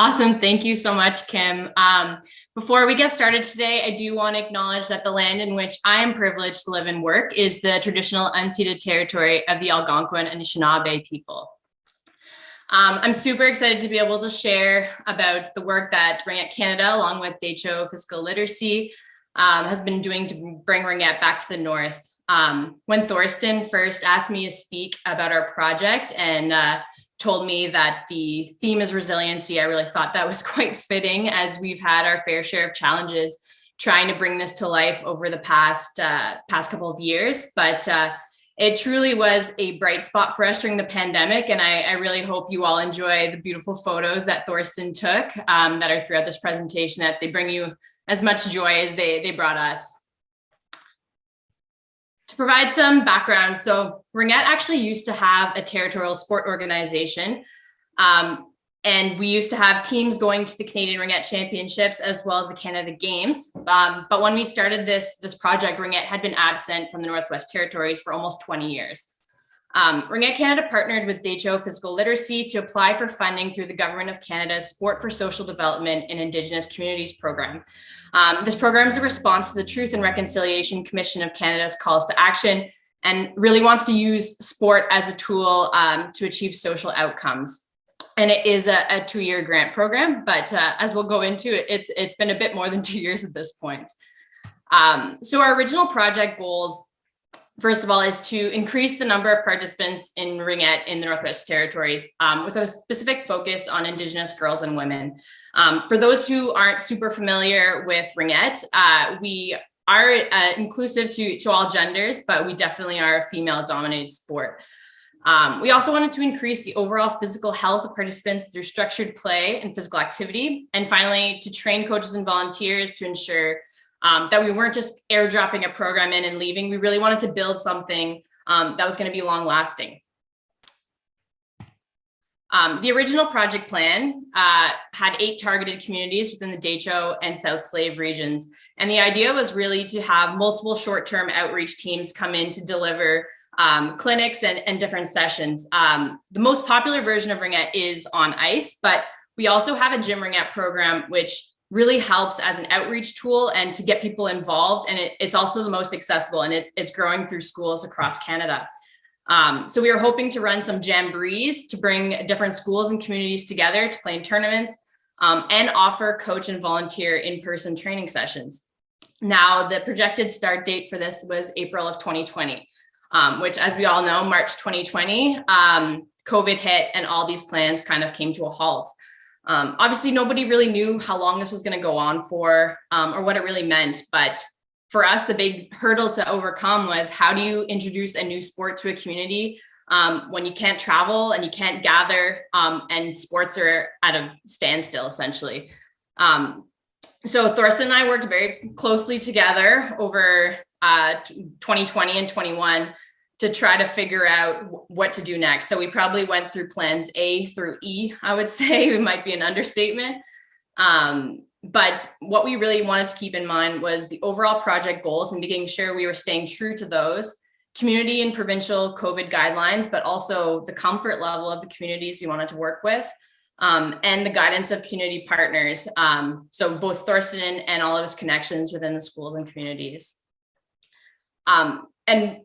Awesome. Thank you so much, Kim. Before we get started today, I do want to acknowledge that the land in which I am privileged to live and work is the traditional unceded territory of the Algonquin and Anishinaabe people. I'm super excited to be able to share about the work that Ringette Canada, along with DHO Physical Literacy, has been doing to bring Ringette back to the North. When Thorsten first asked me to speak about our project and told me that the theme is resiliency, I really thought that was quite fitting, as we've had our fair share of challenges trying to bring this to life over the past couple of years. But it truly was a bright spot for us during the pandemic. And I really hope you all enjoy the beautiful photos that Thorsten took that are throughout this presentation, that they bring you as much joy as they brought us. To provide some background, so Ringette actually used to have a territorial sport organization, and we used to have teams going to the Canadian Ringette Championships as well as the Canada Games. But when we started this project, Ringette had been absent from the Northwest Territories for almost 20 years. Ringette Canada partnered with DHO Physical Literacy to apply for funding through the Government of Canada's Sport for Social Development in Indigenous Communities program. This program is a response to the Truth and Reconciliation Commission of Canada's calls to action, and really wants to use sport as a tool to achieve social outcomes. And it is a 2-year grant program, but as we'll go into, it's been a bit more than 2 years at this point. So our original project goals, first of all, is to increase the number of participants in Ringette in the Northwest Territories with a specific focus on Indigenous girls and women. For those who aren't super familiar with Ringette, we are inclusive to all genders, but we definitely are a female-dominated sport. We also wanted to increase the overall physical health of participants through structured play and physical activity. And finally, to train coaches and volunteers to ensure that we weren't just airdropping a program in and leaving. We really wanted to build something that was going to be long lasting. The original project plan had 8 targeted communities within the Dehcho and South Slave regions. And the idea was really to have multiple short-term outreach teams come in to deliver clinics and different sessions. The most popular version of Ringette is on ice, but we also have a gym Ringette program, which really helps as an outreach tool and to get people involved. And it's also the most accessible, and it's growing through schools across Canada. So we are hoping to run some jamborees to bring different schools and communities together to play in tournaments and offer coach and volunteer in-person training sessions. Now, the projected start date for this was April of 2020, which, as we all know, March 2020, COVID hit and all these plans kind of came to a halt. Obviously, nobody really knew how long this was going to go on for or what it really meant. But for us, the big hurdle to overcome was, how do you introduce a new sport to a community when you can't travel and you can't gather and sports are at a standstill, essentially. So Thorsten and I worked very closely together over 2020 and 21 to try to figure out what to do next. So we probably went through plans A through E, I would say. It might be an understatement. But what we really wanted to keep in mind was the overall project goals and making sure we were staying true to those community and provincial COVID guidelines, but also the comfort level of the communities we wanted to work with, and the guidance of community partners. So both Thorsten and all of his connections within the schools and communities. And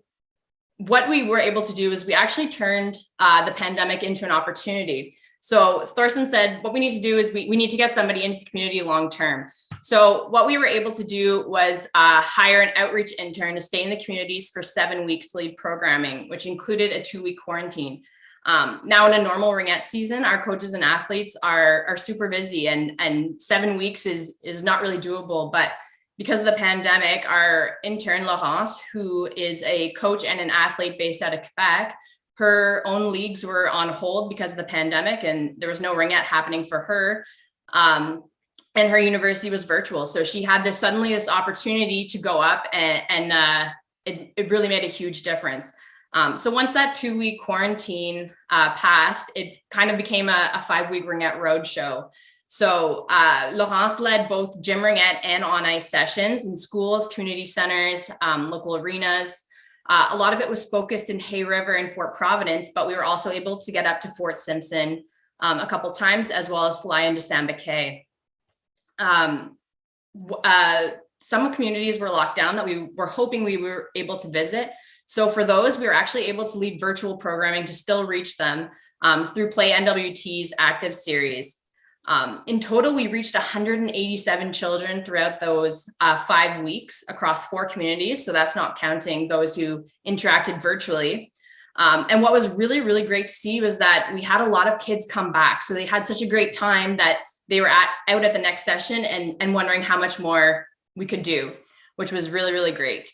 what we were able to do is we actually turned the pandemic into an opportunity. So Thorsten said, what we need to do is we need to get somebody into the community long-term. So what we were able to do was hire an outreach intern to stay in the communities for 7 weeks to lead programming, which included a 2-week quarantine. Now, in a normal Ringette season, our coaches and athletes are super busy, and 7 weeks is not really doable. But because of the pandemic, our intern, Laurence, who is a coach and an athlete based out of Quebec, her own leagues were on hold because of the pandemic, and there was no Ringette happening for her. And her university was virtual. So she had this opportunity to go up, and it really made a huge difference. So once that 2-week quarantine passed, it kind of became a 5-week Ringette roadshow. So Laurence led both gym Ringette and on ice sessions in schools, community centers, local arenas. A lot of it was focused in Hay River and Fort Providence, but we were also able to get up to Fort Simpson, a couple times, as well as fly into Samba Cay. Some communities were locked down that we were hoping we were able to visit. So for those, we were actually able to lead virtual programming to still reach them through Play NWT's active series. In total, we reached 187 children throughout those 5 weeks across 4 communities. So that's not counting those who interacted virtually. And what was really, really great to see was that we had a lot of kids come back. So they had such a great time that they were out at the next session and wondering how much more we could do, which was really, really great.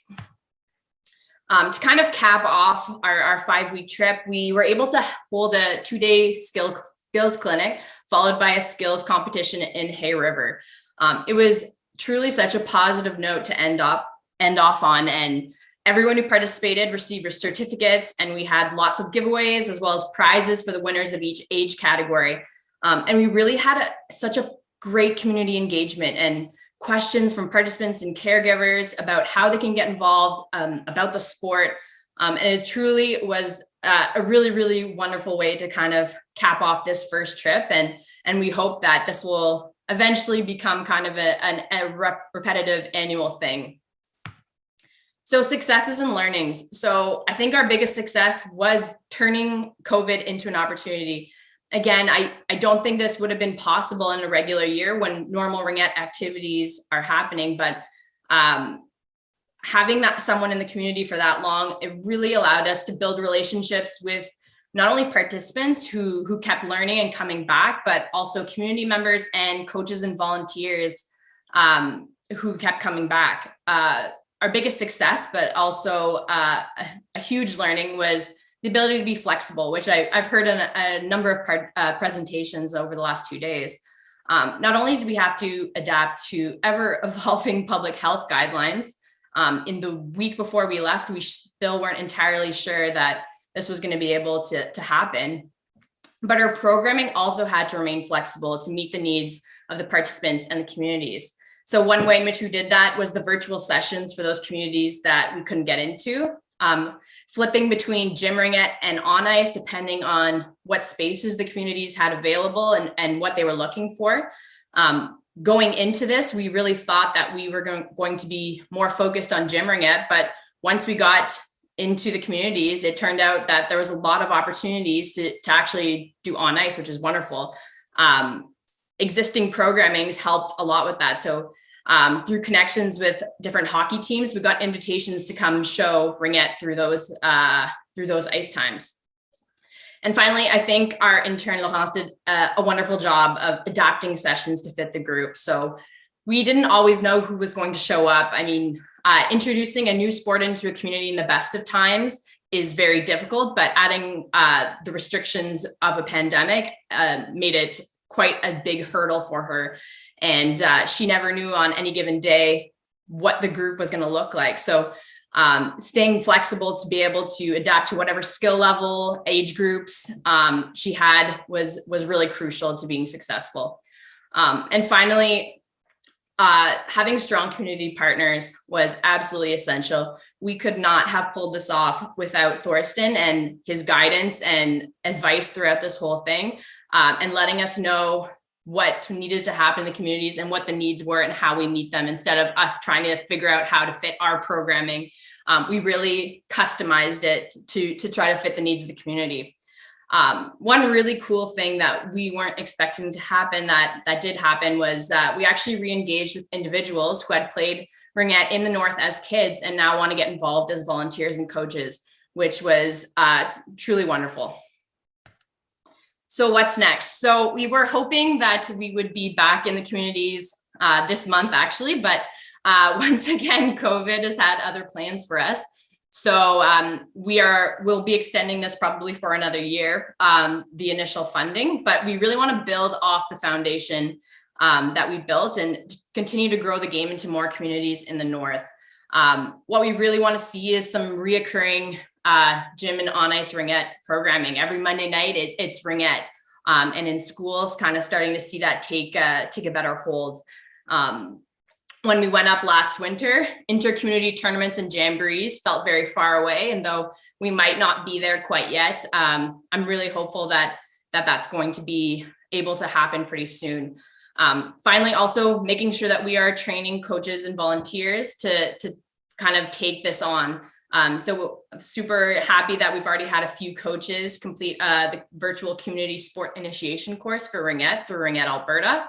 To kind of cap off our 5-week trip, we were able to hold a 2-day skills clinic, followed by a skills competition in Hay River. It was truly such a positive note to end off on, and everyone who participated received certificates, and we had lots of giveaways as well as prizes for the winners of each age category. And we really had such a great community engagement and questions from participants and caregivers about how they can get involved, about the sport. And it truly was a really, really wonderful way to kind of cap off this first trip. And we hope that this will eventually become kind of a repetitive annual thing. So successes and learnings. So I think our biggest success was turning COVID into an opportunity. Again, I don't think this would have been possible in a regular year when normal Ringette activities are happening, but having someone in the community for that long, it really allowed us to build relationships with not only participants who kept learning and coming back, but also community members and coaches and volunteers who kept coming back. Our biggest success, but also a huge learning, was the ability to be flexible, which I've heard in a number of presentations over the last 2 days. Not only did we have to adapt to ever-evolving public health guidelines, in the week before we left, we still weren't entirely sure that this was going to be able to happen. But our programming also had to remain flexible to meet the needs of the participants and the communities. So one way in which we did that was the virtual sessions for those communities that we couldn't get into. Flipping between gym ringette and on ice, depending on what spaces the communities had available and what they were looking for. Going into this, we really thought that we were going to be more focused on gym ringette, but once we got into the communities, it turned out that there was a lot of opportunities to actually do on ice, which is wonderful. Existing programmings helped a lot with that. So through connections with different hockey teams, we got invitations to come show Ringette through those ice times. And finally, I think our intern Laurence did a wonderful job of adapting sessions to fit the group. So we didn't always know who was going to show up. I mean, introducing a new sport into a community in the best of times is very difficult, but adding the restrictions of a pandemic made it quite a big hurdle for her. And she never knew on any given day what the group was going to look like. So staying flexible to be able to adapt to whatever skill level, age groups she had was really crucial to being successful. And finally, having strong community partners was absolutely essential. We could not have pulled this off without Thorsten and his guidance and advice throughout this whole thing, and letting us know what needed to happen in the communities and what the needs were and how we meet them, instead of us trying to figure out how to fit our programming. We really customized it to try to fit the needs of the community. One really cool thing that we weren't expecting to happen that did happen was we actually re-engaged with individuals who had played Ringette in the North as kids and now want to get involved as volunteers and coaches, which was truly wonderful. So what's next? So we were hoping that we would be back in the communities this month, actually, but once again, COVID has had other plans for us. So we'll be extending this probably for another year, the initial funding, but we really want to build off the foundation that we built and continue to grow the game into more communities in the North. What we really want to see is some reoccurring gym and on ice Ringette programming. Every Monday night it's Ringette, and in schools kind of starting to see that take a better hold. When we went up last winter, inter-community tournaments and jamborees felt very far away. And though we might not be there quite yet, I'm really hopeful that that's going to be able to happen pretty soon. Finally, also making sure that we are training coaches and volunteers to kind of take this on. So super happy that we've already had a few coaches complete the virtual community sport initiation course for Ringette through Ringette, Alberta.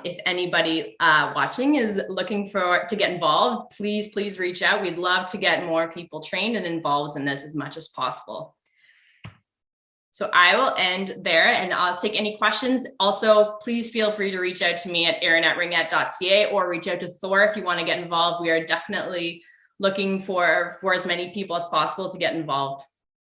If anybody watching is looking to get involved, please reach out. We'd love to get more people trained and involved in this as much as possible. So I will end there and I'll take any questions. Also, please feel free to reach out to me at erin@ringette.ca or reach out to Thor if you want to get involved. We are definitely looking for as many people as possible to get involved.